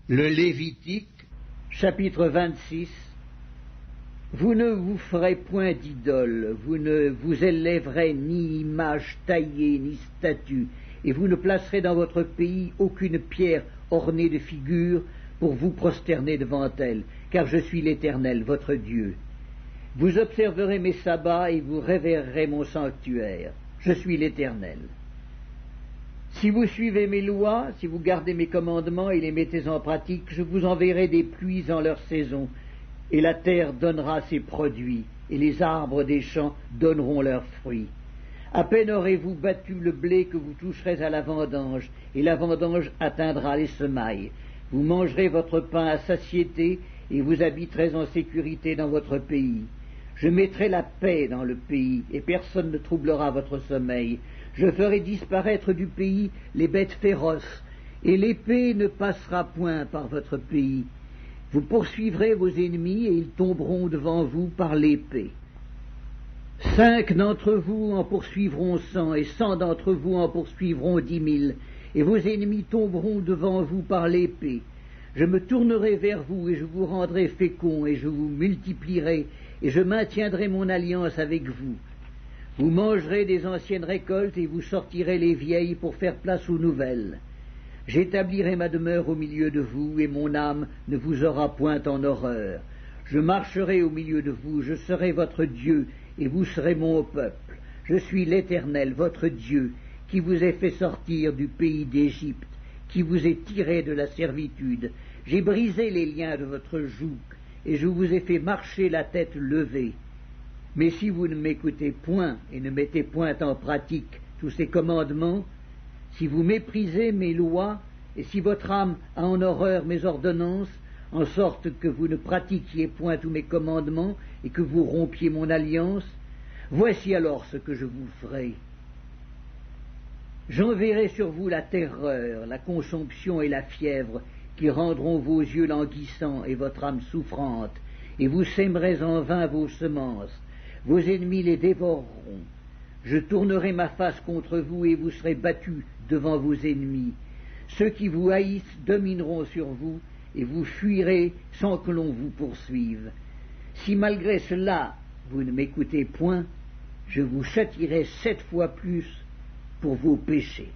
Le Lévitique, chapitre 26. Vous ne vous ferez point d'idole, vous ne vous élèverez ni image taillée, ni statue, et vous ne placerez dans votre pays aucune pierre ornée de figures pour vous prosterner devant elle, car je suis l'Éternel, votre Dieu. Vous observerez mes sabbats et vous révérerez mon sanctuaire. Je suis l'Éternel. Si vous suivez mes lois, si vous gardez mes commandements et les mettez en pratique, je vous enverrai des pluies en leur saison, et la terre donnera ses produits, et les arbres des champs donneront leurs fruits. À peine aurez-vous battu le blé que vous toucherez à la vendange, et la vendange atteindra les semailles. Vous mangerez votre pain à satiété, et vous habiterez en sécurité dans votre pays. Je mettrai la paix dans le pays, et personne ne troublera votre sommeil. Je ferai disparaître du pays les bêtes féroces, et l'épée ne passera point par votre pays. Vous poursuivrez vos ennemis, et ils tomberont devant vous par l'épée. 5 d'entre vous en poursuivront 100, et 100 d'entre vous en poursuivront 10 000, et vos ennemis tomberont devant vous par l'épée. Je me tournerai vers vous, et je vous rendrai féconds, et je vous multiplierai, et je maintiendrai mon alliance avec vous. Vous mangerez des anciennes récoltes, et vous sortirez les vieilles pour faire place aux nouvelles. J'établirai ma demeure au milieu de vous, et mon âme ne vous aura point en horreur. Je marcherai au milieu de vous, je serai votre Dieu, et vous serez mon peuple. Je suis l'Éternel, votre Dieu, qui vous ai fait sortir du pays d'Égypte, qui vous ai tiré de la servitude. J'ai brisé les liens de votre joug, et je vous ai fait marcher la tête levée. Mais si vous ne m'écoutez point et ne mettez point en pratique tous ces commandements, si vous méprisez mes lois, et si votre âme a en horreur mes ordonnances, en sorte que vous ne pratiquiez point tous mes commandements, et que vous rompiez mon alliance, voici alors ce que je vous ferai. J'enverrai sur vous la terreur, la consomption et la fièvre, qui rendront vos yeux languissants et votre âme souffrante, et vous sèmerez en vain vos semences. Vos ennemis les dévoreront. Je tournerai ma face contre vous, et vous serez battus devant vos ennemis. Ceux qui vous haïssent domineront sur vous, et vous fuirez sans que l'on vous poursuive. Si malgré cela vous ne m'écoutez point, je vous châtierai 7 fois plus pour vos péchés.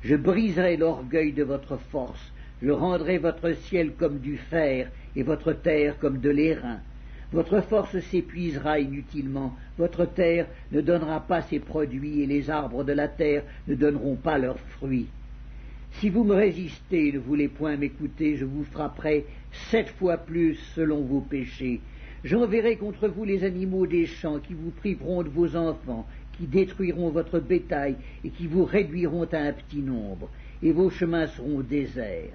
Je briserai l'orgueil de votre force, je rendrai votre ciel comme du fer, et votre terre comme de l'airain. Votre force s'épuisera inutilement, votre terre ne donnera pas ses produits, et les arbres de la terre ne donneront pas leurs fruits. Si vous me résistez et ne voulez point m'écouter, je vous frapperai 7 fois plus selon vos péchés. J'enverrai contre vous les animaux des champs, qui vous priveront de vos enfants, qui détruiront votre bétail, et qui vous réduiront à un petit nombre, et vos chemins seront déserts.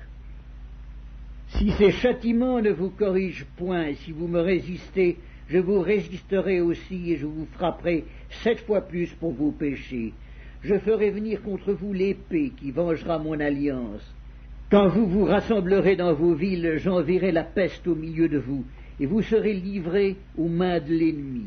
Si ces châtiments ne vous corrigent point, et si vous me résistez, je vous résisterai aussi, et je vous frapperai 7 fois plus pour vos péchés. Je ferai venir contre vous l'épée qui vengera mon alliance. Quand vous vous rassemblerez dans vos villes, j'enverrai la peste au milieu de vous, et vous serez livrés aux mains de l'ennemi.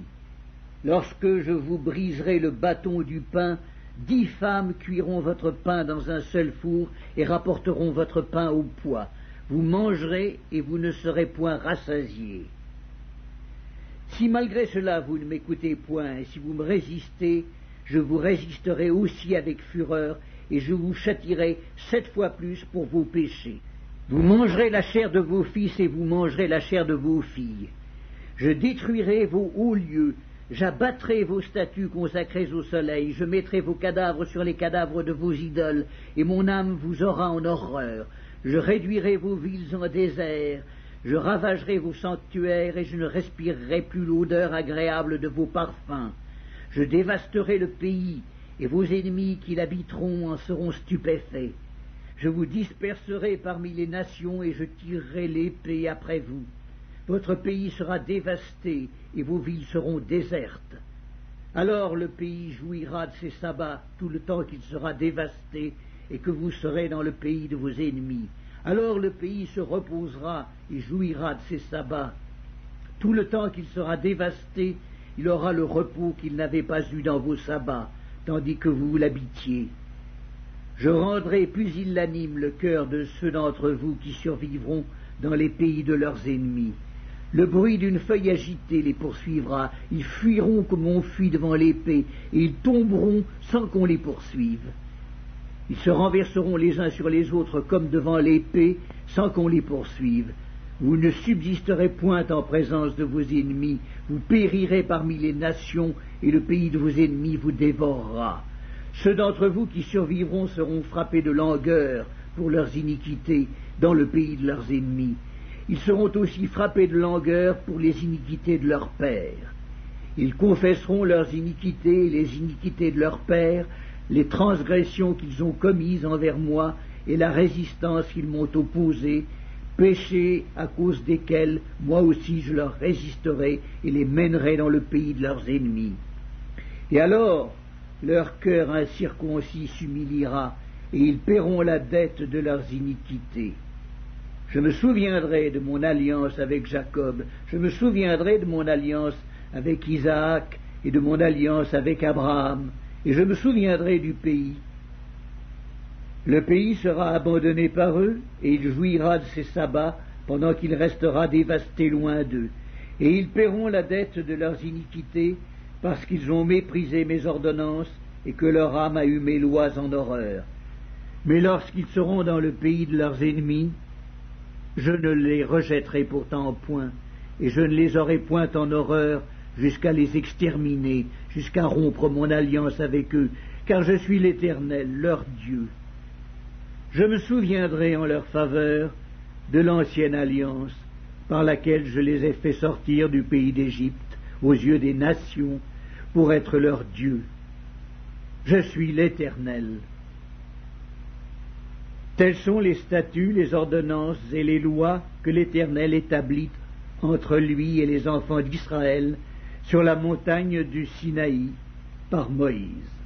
Lorsque je vous briserai le bâton du pain, 10 femmes cuiront votre pain dans un seul four, et rapporteront votre pain au poids. Vous mangerez et vous ne serez point rassasiés. Si malgré cela vous ne m'écoutez point, et si vous me résistez, je vous résisterai aussi avec fureur, et je vous châtierai 7 fois plus pour vos péchés. Vous mangerez la chair de vos fils, et vous mangerez la chair de vos filles. Je détruirai vos hauts lieux, j'abattrai vos statues consacrées au soleil, je mettrai vos cadavres sur les cadavres de vos idoles, et mon âme vous aura en horreur. Je réduirai vos villes en désert, je ravagerai vos sanctuaires, et je ne respirerai plus l'odeur agréable de vos parfums. Je dévasterai le pays, et vos ennemis qui l'habiteront en seront stupéfaits. Je vous disperserai parmi les nations, et je tirerai l'épée après vous. Votre pays sera dévasté, et vos villes seront désertes. Alors le pays jouira de ses sabbats tout le temps qu'il sera dévasté, et que vous serez dans le pays de vos ennemis. Alors le pays se reposera et jouira de ses sabbats. Tout le temps qu'il sera dévasté, il aura le repos qu'il n'avait pas eu dans vos sabbats, tandis que vous l'habitiez. Je rendrai pusillanime le cœur de ceux d'entre vous qui survivront dans les pays de leurs ennemis. Le bruit d'une feuille agitée les poursuivra, ils fuiront comme on fuit devant l'épée, et ils tomberont sans qu'on les poursuive. Ils se renverseront les uns sur les autres comme devant l'épée, sans qu'on les poursuive. Vous ne subsisterez point en présence de vos ennemis, vous périrez parmi les nations, et le pays de vos ennemis vous dévorera. Ceux d'entre vous qui survivront seront frappés de langueur pour leurs iniquités dans le pays de leurs ennemis. Ils seront aussi frappés de langueur pour les iniquités de leurs pères. Ils confesseront leurs iniquités et les iniquités de leurs pères, les transgressions qu'ils ont commises envers moi et la résistance qu'ils m'ont opposée, péchés à cause desquels moi aussi je leur résisterai et les mènerai dans le pays de leurs ennemis. Et alors leur cœur incirconcis s'humiliera, et ils paieront la dette de leurs iniquités. Je me souviendrai de mon alliance avec Jacob, je me souviendrai de mon alliance avec Isaac et de mon alliance avec Abraham, et je me souviendrai du pays. Le pays sera abandonné par eux, et il jouira de ses sabbats pendant qu'il restera dévasté loin d'eux. Et ils paieront la dette de leurs iniquités, parce qu'ils ont méprisé mes ordonnances, et que leur âme a eu mes lois en horreur. Mais lorsqu'ils seront dans le pays de leurs ennemis, je ne les rejetterai pourtant point, et je ne les aurai point en horreur, jusqu'à les exterminer, jusqu'à rompre mon alliance avec eux, car je suis l'Éternel, leur Dieu. Je me souviendrai en leur faveur de l'ancienne alliance, par laquelle je les ai fait sortir du pays d'Égypte, aux yeux des nations, pour être leur Dieu. Je suis l'Éternel. Tels sont les statuts, les ordonnances et les lois que l'Éternel établit entre lui et les enfants d'Israël sur la montagne du Sinaï par Moïse.